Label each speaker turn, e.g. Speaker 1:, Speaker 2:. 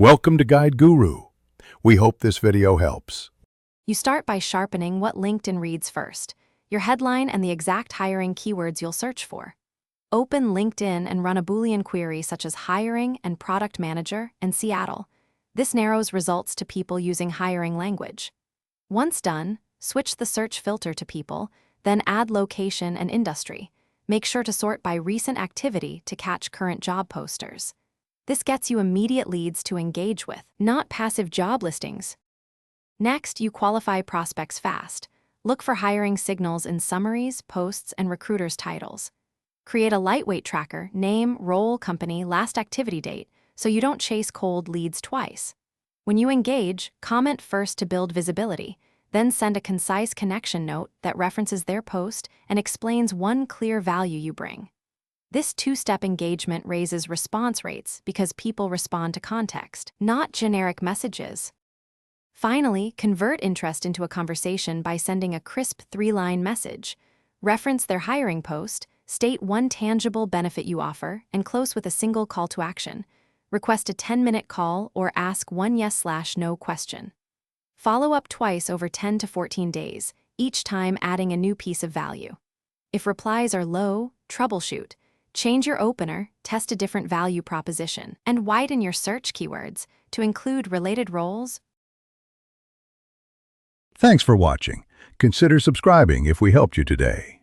Speaker 1: Welcome to Guide Guru. We hope this video helps.
Speaker 2: You start by sharpening what LinkedIn reads first, your headline and the exact hiring keywords you'll search for. Open LinkedIn and run a Boolean query such as hiring and product manager and Seattle. This narrows results to people using hiring language. Once done, switch the search filter to people, then add location and industry. Make sure to sort by recent activity to catch current job posters. This gets you immediate leads to engage with, not passive job listings. Next, you qualify prospects fast. Look for hiring signals in summaries, posts, and recruiters' titles. Create a lightweight tracker, name, role, company, last activity date, so you don't chase cold leads twice. When you engage, comment first to build visibility, then send a concise connection note that references their post and explains one clear value you bring. This two-step engagement raises response rates because people respond to context, not generic messages. Finally, convert interest into a conversation by sending a crisp 3-line message. Reference their hiring post, state one tangible benefit you offer, and close with a single call to action. Request a 10-minute call or ask one yes/no question. Follow up twice over 10 to 14 days, each time adding a new piece of value. If replies are low, troubleshoot. Change your opener, test a different value proposition, and widen your search keywords to include related roles.
Speaker 1: Thanks for watching. Consider subscribing if we helped you today.